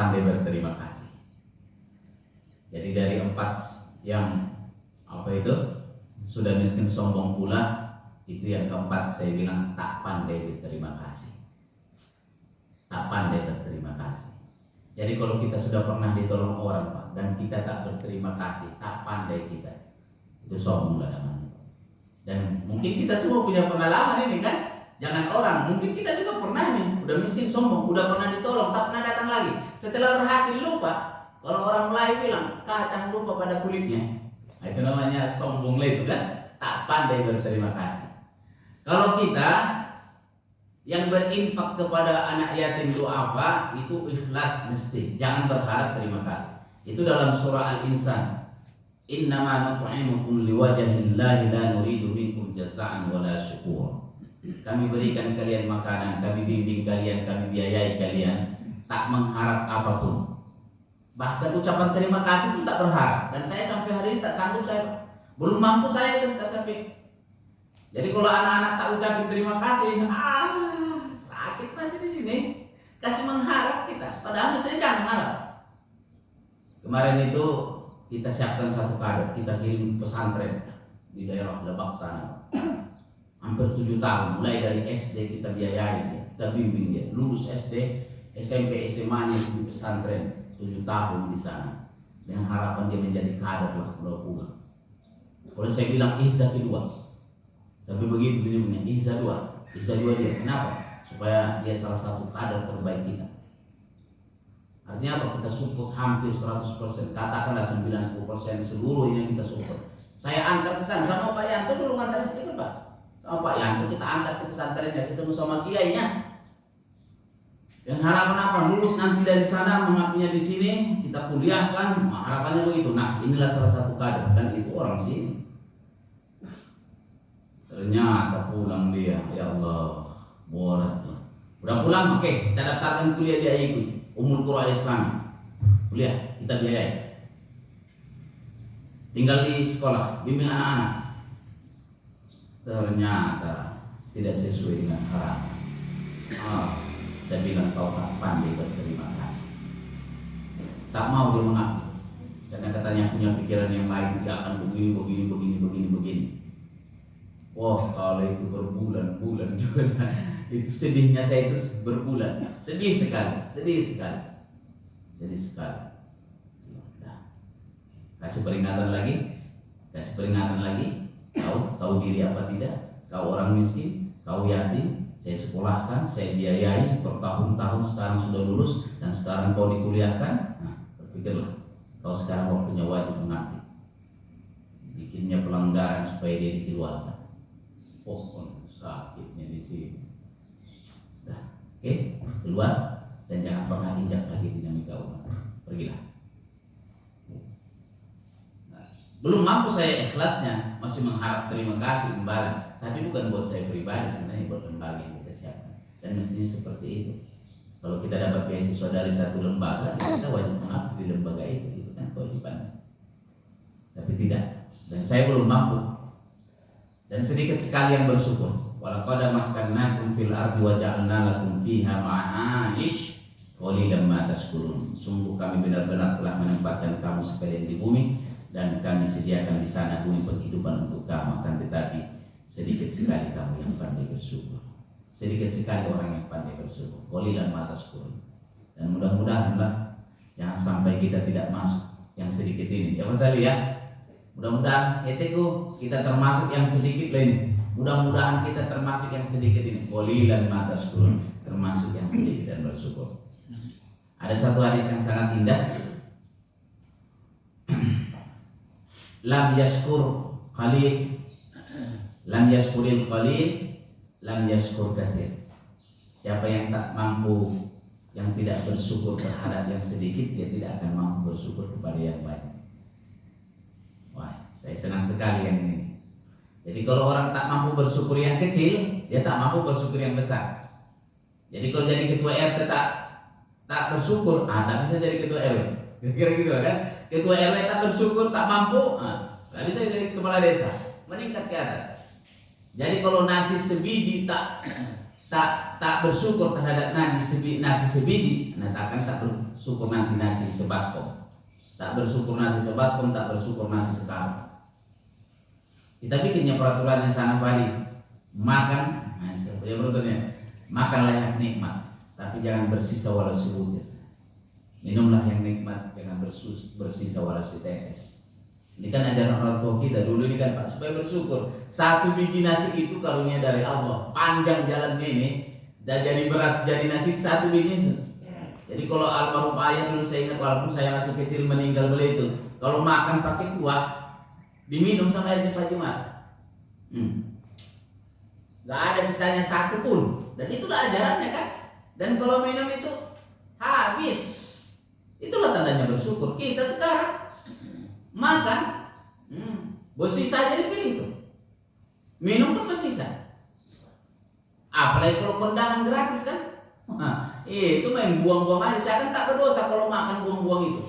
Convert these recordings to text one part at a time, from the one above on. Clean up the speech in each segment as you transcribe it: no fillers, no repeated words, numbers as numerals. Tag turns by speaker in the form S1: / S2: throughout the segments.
S1: pandai berterima kasih. Jadi dari 4 yang sudah miskin sombong pula, itu yang keempat saya bilang tak pandai berterima kasih. Tak pandai berterima kasih. Jadi kalau kita sudah pernah ditolong orang Pak, dan kita tak berterima kasih, tak pandai kita, itu sombong lah namanya. Dan mungkin kita semua punya pengalaman ini kan. Jangan orang, mungkin kita juga pernah nih, udah miskin sombong, udah pernah ditolong, tak pernah datang lagi. Setelah berhasil lupa. Kalau orang Melayu bilang kacang lupa pada kulitnya. Nah, itu namanya sombong lah itu kan, tak pandai berterima kasih. Kalau kita yang berinfak kepada anak yatim itu apa? Itu ikhlas mesti, jangan berharap terima kasih. Itu dalam surah Al-Insan. Innama nut'imukum liwajhillahi la nuridu minkum jazaa'an wala syukur. Kami berikan kalian makanan, kami bimbing kalian, kami biayai kalian, tak mengharap apapun. Bahkan ucapan terima kasih pun tak berharap. Dan saya sampai hari ini tak sanggup, saya belum mampu saya itu tak sampai. Jadi kalau anak-anak tak ucapin terima kasih, sakit masih di sini. Kasih mengharap kita, padahal mestinya jangan harap. Kemarin itu kita siapkan satu kado, kita kirim pesantren di daerah Lebak sana. Hampir 7 tahun, mulai dari SD kita biayai dia, kita bimbing dia, lulus SD, SMP, SMA-nya di pesantren 7 tahun di sana, dengan harapan dia menjadi kader lah kalau pulang. Kalau saya bilang ihsa kedua, tapi begitu dia punya ihsa dua dia, kenapa? Supaya dia salah satu kader terbaik kita. Artinya apa? Kita support hampir 100%, katakanlah 90% seluruh yang kita support. Saya antar ke sana sama Pak Yanto dulu ngantar kita Pak. Sama Pak Yanto kita angkat ke pesantrennya, ketemu sama kiainya. Dan harapan apa? Lulus nanti dari sana, mengabdinya di sini, kita kuliahkan, harapannya begitu. Nah, inilah salah satu kader dan itu orang sini. Ternyata pulang dia, ya Allah, borat. Udah pulang, oke, kita daftarkan kuliah dia ikut. Umul Qura Islam, kuliah kita biayai. Tinggal di sekolah, bimbing anak-anak. Ternyata tidak sesuai dengan harapan. Saya bilang kau tak pandai berterima kasih. Tak mau dia mengaku. Karena katanya punya pikiran yang lain, dia akan begini. Wah, kalau itu berbulan-bulan juga. Itu sedihnya saya itu berbulan. Sedih sekali. Nah, kasih peringatan lagi. Kau tahu diri apa tidak? Kau orang miskin, kau yatim, saya sekolahkan, saya biayai bertahun-tahun, sekarang sudah lulus dan sekarang kau dikuliahkan. Nah, berpikirlah, kau sekarang waktunya wajib mengabdi. Bikinnya pelanggaran supaya dia dikeluarkan. Sakitnya di sini. Oke, keluar dan jangan pernah injak lagi dinamika umat. Pergilah. Nah, belum mampu saya ikhlasnya, masih mengharap terima kasih imbalan. Tapi bukan buat saya pribadi, sebenarnya buat lembaga yang kita siapkan. Dan mestinya seperti itu. Kalau kita dapat beasiswa dari satu lembaga, kita wajib mengabdi di lembaga itu kan kewajibannya. Tapi tidak. Dan saya belum mampu. Dan sedikit sekali yang bersyukur. Walaqad makkannakum fil ardi wa ja'alna lakum fiha ma'aish qalilan ma tashkurun. Sungguh kami benar-benar telah menempatkan kamu sekalian di bumi dan kami sediakan di sana bumi penghidupan untuk kamu, akan tetapi sedikit sekali kamu yang pandai bersyukur. Sedikit sekali orang yang pandai bersyukur. Qalilan ma tashkurun. Dan mudah-mudahanlah jangan sampai kita tidak masuk yang sedikit ini. Ya Mas Ali ya. Mudah-mudahan Eceku kita termasuk yang sedikit lain. Mudah-mudahan kita termasuk yang sedikit ini. Qalilan ma tashkurun, termasuk yang sedikit dan bersyukur. Ada satu hadis yang sangat indah. Lam yashkur qalil, lam yashkuril qalil, lam yashkur katsir. Siapa yang tak mampu, yang tidak bersyukur terhadap yang sedikit, dia tidak akan mampu bersyukur kepada yang banyak. Wah, saya senang sekali yang ini. Jadi kalau orang tak mampu bersyukur yang kecil, dia tak mampu bersyukur yang besar. Jadi kalau jadi ketua RT tak bersyukur, tak bisa jadi ketua RW. Kira-kira gitu kan? Ketua RW tak bersyukur, tak mampu, tak bisa jadi kepala desa. Meningkat ke atas. Jadi kalau nasi sebiji tak tak bersyukur terhadap nasi sebiji, nah takkan tak bersyukur nanti nasi sebaskom. Tak bersyukur nasi sebaskom, tak bersyukur nasi sekarang. Kita bikinnya peraturan yang sana balik makan, nah siapa yang berikutnya makan layak nikmat, tapi jangan bersisa walau sebutir. Minumlah yang nikmat, jangan bersisa walau setetes. Ini kan ajaran orang tua kita dulu ini kan Pak, supaya bersyukur. Satu biji nasi itu karunia dari Allah. Panjang jalannya ini, dan jadi beras jadi nasi satu biji. Jadi kalau almarhum ayah dulu saya ingat walaupun saya masih kecil meninggal beliau itu, kalau makan pakai kuah diminum sama air cepat Jumat. Gak ada sisanya satu pun. Dan itulah ajarannya kan. Dan kalau minum itu habis. Itulah tandanya bersyukur. Kita sekarang makan bersisa jadi piring tuh. Minum kan bersisa. Apalagi kalau kondangan gratis kan. Itu main buang-buang aja. Saya kan tak berdosa kalau makan buang-buang itu.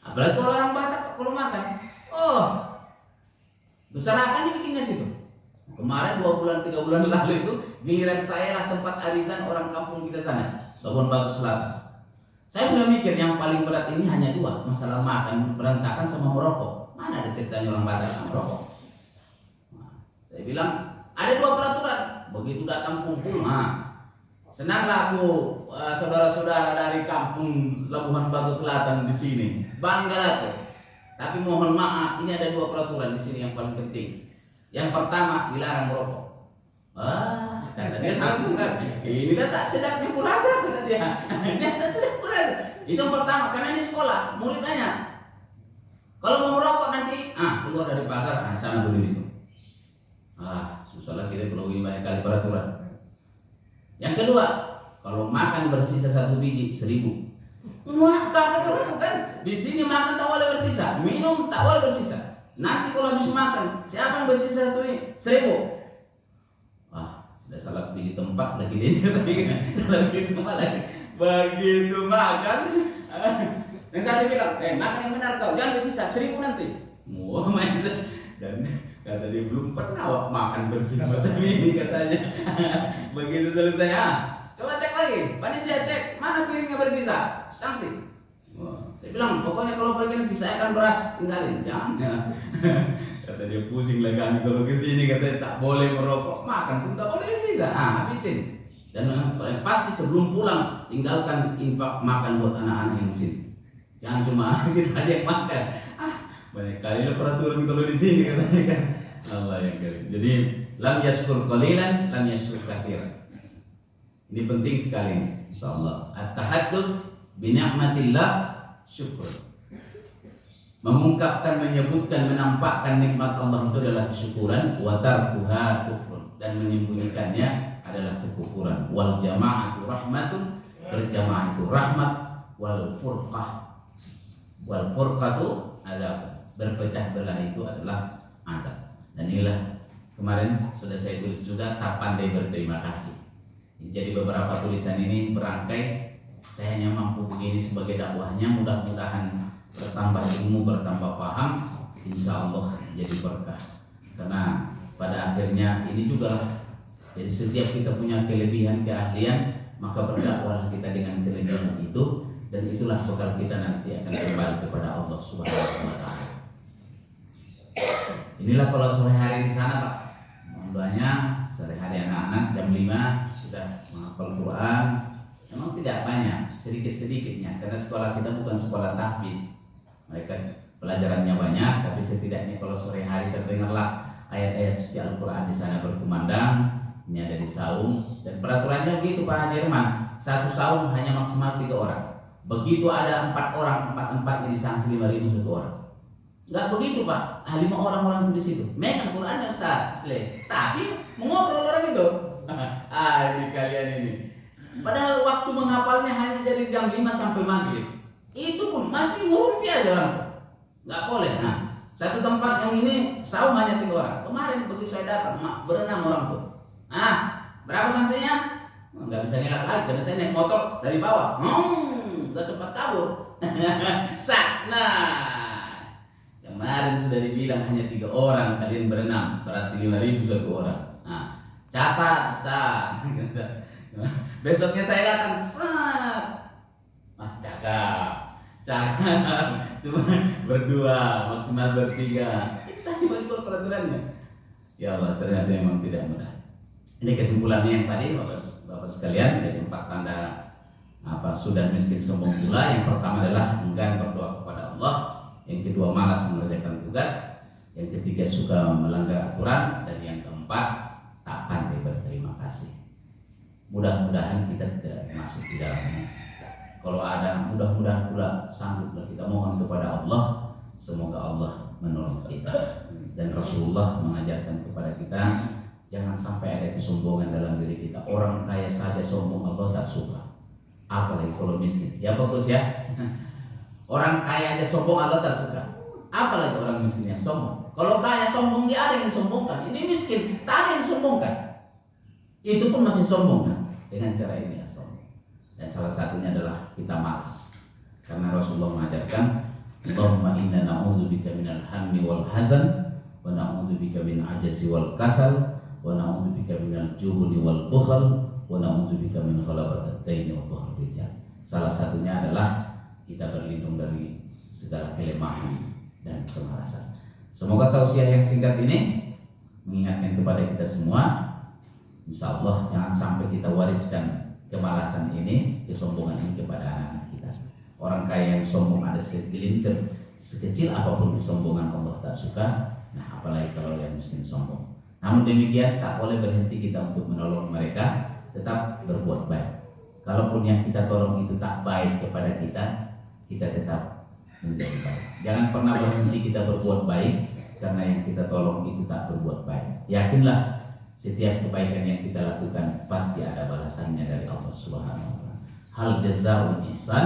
S1: Apalagi kalau orang Batak kalau makan. Oh, berserakan dibikinnya situ. Kemarin 2 bulan 3 bulan lalu itu giliran saya lah tempat arisan orang kampung kita sana, Labuan Batu Selatan. Saya sudah mikir yang paling berat ini hanya 2, masalah makan berantakan sama merokok. Mana ada ceritanya orang Batak sama merokok? Nah, saya bilang ada 2 peraturan. Begitu datang kumpul, senanglah aku saudara-saudara dari kampung Labuan Batu Selatan di sini. Bangga aku. Tapi mohon maaf, ini ada 2 peraturan di sini yang paling penting. Yang pertama, dilarang merokok. Kata dia langsung kan, ini kan tak sedapnya kurasa, kata dia. Ini tak sedap kurasa. Itu yang pertama, karena ini sekolah, murid banyak. Kalau mau merokok nanti, keluar dari pagar, sana berdiri itu. Susah lah kita kalau ini banyak kali peraturan. Yang kedua, kalau makan bersisa 1 biji 1.000. Wah, tak ada kan? Di sini makan tak boleh bersisa, minum tak boleh bersisa. Nanti kalau habis makan, siapa yang bersisa 1 ini? 1.000. Sudah salah pilih tempat lagi dia salah pilih tempat lagi. Begitu makan, yang satu bilang, makan yang benar kau, jangan bersisa 1.000 nanti. Wah, main dan kata dia belum pernah makan bersih macam ini katanya. Begitu selesai, coba cek lagi, panitia cek mana piringnya bersisa, sanksi. Saya bilang pokoknya kalau pergi nanti saya akan beras tinggalin, jangan. Kata dia pusing lagi kami kalau ke sini katanya tak boleh merokok, makan pun tak boleh bersisa, habisin. Dan pasti sebelum pulang tinggalkan infak makan buat anak-anak yang di sini. Jangan cuma kita aja yang makan. Banyak kali lah peraturan kalau di sini katanya kan. Allah yang karim. Jadi lam yashkur qalilan, lam yashkur katsiran. Ini penting sekali insyaallah. At-tahaddus bi ni'matillah syukur. Mengungkapkan, menyebutkan, menampakkan nikmat Allah itu adalah kesyukuran, wa tarkuha kufrun, dan menyembunyikannya adalah kekufuran. Wal jama'atu rahmatun, berjamaah itu rahmat, wal furqatu azab, berpecah belah itu adalah azab. Dan inilah kemarin sudah saya tulis juga, tak pandai berterima kasih. Jadi beberapa tulisan ini berangkai. Saya hanya mampu begini sebagai dakwahnya, mudah-mudahan bertambah ilmu, bertambah paham, insya Allah jadi berkah. Karena pada akhirnya ini juga, jadi setiap kita punya kelebihan, keahlian, maka berdakwahlah kita dengan kelebihan itu, dan itulah bekal kita nanti akan kembali kepada Allah Subhanahu wa Ta'ala. Inilah kalau sore hari di sana Pak, mohon doanya sore hari anak-anak jam 5 sudah menghafal Quran. Memang tidak banyak, sedikit-sedikitnya, karena sekolah kita bukan sekolah tahfiz. Mereka pelajarannya banyak, tapi setidaknya kalau sore hari terdengarlah ayat-ayat suci Al-Quran di sana berkumandang. Ini ada di saung, dan peraturannya begitu Pak Jerman, satu saung hanya maksimal 3 orang. Begitu ada 4 orang, 4 jadi sanksi 5.000 satu orang. Enggak begitu Pak, 5 orang itu di situ. Megang Qurannya Ustaz, tapi mengobrol orang itu. Ini kalian ini. Padahal waktu menghafalnya hanya dari jam 5 sampai maghrib. Itu pun masih ngurumpi aja orang. Nggak boleh. Satu tempat yang ini saung hanya 3 orang. Kemarin begitu saya datang, berenam orang tuh. Berapa sanksinya? Nggak bisa ngelak lagi karena saya naik motor dari bawah. Nggak sempat kabur. Kemarin sudah dibilang hanya 3 orang kalian berenam, berarti 5.000 satu orang. catat, Ustaz. Besoknya saya datang, set, cakap, cuma berdua, maksimal bertiga. Kita tiba-tiba peraturannya. Ya Allah, ternyata memang tidak mudah. Ini kesimpulannya yang tadi, Bapak sekalian, jadi 4 tanda sudah miskin sombong pula. Yang pertama adalah enggan berdoa kepada Allah. Yang kedua, malas mengerjakan tugas. Yang ketiga, suka melanggar aturan. Dan yang keempat, tak pandai berterima kasih. Mudah-mudahan kita tidak masuk di dalamnya. Kalau ada, mudah-mudahan pula sangguplah kita mohon kepada Allah. Semoga Allah menolong kita. Dan Rasulullah mengajarkan kepada kita, jangan sampai ada kesombongan dalam diri kita. Orang kaya saja sombong, Allah tak suka. Apalagi kalau miskin. Ya bagus ya. Orang kaya aja sombong, Allah tak suka. Apalagi orang miskin yang sombong. Kalau kaya sombong, dia ada yang disombongkan. Ini miskin, tak ada yang disombongkan. Itu pun masih sombong kan? Dengan cara ini ya sombong. Dan salah satunya adalah kita malas. Karena Rasulullah mengajarkan, Allahumma inna na'udzubika minal hammi wal hazan, wa na'udzubika min ajazi wal kasal, wa na'udzubika minal juhudi wal bukhal, wa na'udzubika min ghalabatit daini wa dhuhr rijal. Salah satunya adalah kita berlindung dari segala kelemahan dan kemalasan. Semoga tausiah yang singkat ini mengingatkan kepada kita semua, insya Allah jangan sampai kita wariskan kemalasan ini, kesombongan ini kepada anak-anak kita. Orang kaya yang sombong ada segelintir, sekecil apapun kesombongan Allah tak suka. Nah apalagi kalau yang miskin sombong. Namun demikian tak boleh berhenti kita untuk menolong mereka, tetap berbuat baik. Kalaupun yang kita tolong itu tak baik kepada kita, kita tetap menjadi baik. Jangan pernah berhenti kita berbuat baik karena yang kita tolong itu tak berbuat baik. Yakinlah setiap kebaikan yang kita lakukan pasti ada balasannya dari Allah Subhanahu wa taala. Hal jazaa'ul ihsan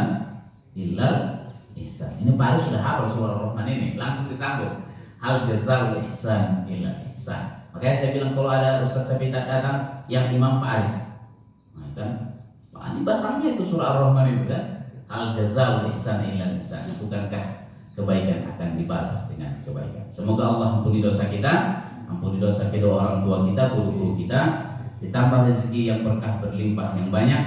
S1: illal ihsan. Ini baru sudah hafal surah Rahman ini, langsung disambung. Hal jazaa'ul ihsan illal ihsan. Makanya saya bilang kalau ada Ustaz Syafi'i datang yang Imam Pak Aris, nah kan, ini basahnya itu surah Ar-Rahman itu kan. Hal jazaa'ul ihsan illal ihsan. Bukankah kebaikan akan dibalas dengan kebaikan? Semoga Allah ampuni dosa kita, ampuni dosa kedua orang tua kita, guru-guru kita, ditambah rezeki yang berkah berlimpah yang banyak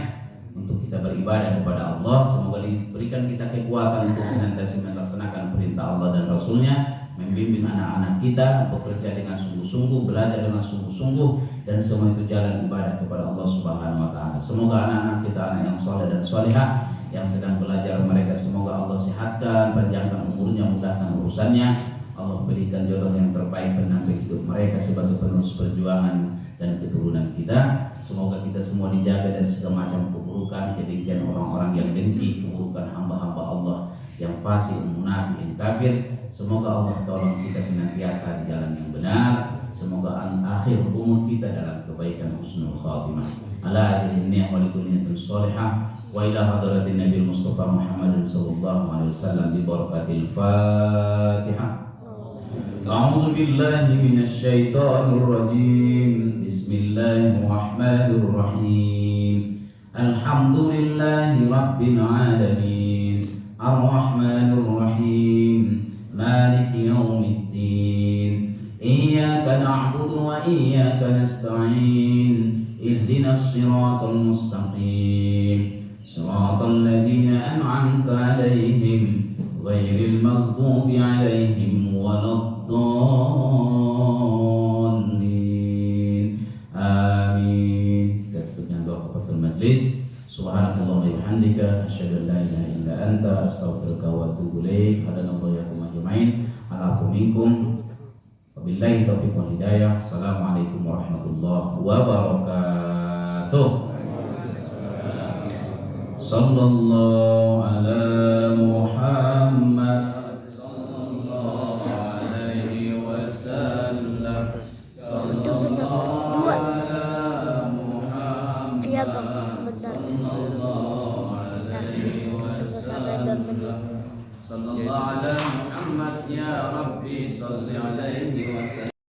S1: untuk kita beribadah kepada Allah. Semoga diberikan kita kekuatan untuk senantiasa melaksanakan perintah Allah dan Rasulnya, membimbing anak-anak kita bekerja dengan sungguh-sungguh, belajar dengan sungguh-sungguh, dan semua itu jalan ibadah kepada Allah Subhanahu wa taala. Semoga anak-anak kita anak yang soleh dan solehah yang sedang belajar, mereka semoga Allah sehatkan, panjangkan umurnya, mudahkan urusannya. Allah berikan jodoh yang terbaik pendamping hidup mereka sebagai penerus perjuangan dan keturunan kita. Semoga kita semua dijaga dari segala macam keburukan, kedengkian orang-orang yang dengki, keburukan hamba-hamba Allah yang fasik, munafik, yang kafir. Semoga Allah tolong kita senantiasa di jalan yang benar. Semoga akhir umur kita dalam kebaikan, husnul khatimah. Ala hadhihi ni'mah wa likulli shalihah wa ila hadratin Nabi Mustafa Muhammadin sallallahu alaihi wasallam bi barakatil Fatihah. A'udzu billahi minasy syaithanir rajim. Bismillahirrahmanirrahim. Alhamdulillahi rabbil alamin. Ar-Rahmanir Rahim. Maliki yaumiddin. Iyyaka na'budu wa iyyaka nasta'in. Ihdinas siratal mustaqim. Siratal ladzina an'amta 'alaihim ghairil maghdubi 'alaihim waladdallin. Amin. Kita tutup dengan doa kafatul majlis. Subhanallah wa bihamdika asyhadu an la ilaha illa anta astaghfiruka wa atubu ilaik. Hadanallahu wa iyyakum ajmain. Alaikum minkum. Wabillahi taufiq wal hidayah. Assalamualaikum warahmatullahi wabarakatuh. Sallallahu ala Muhammad sallallahu alaihi wasallam. Sallallahu ala Muhammad sallallahu alaihi wasallam. Sallallahu ala Muhammad ya Rabbi salli alaihi wasallam.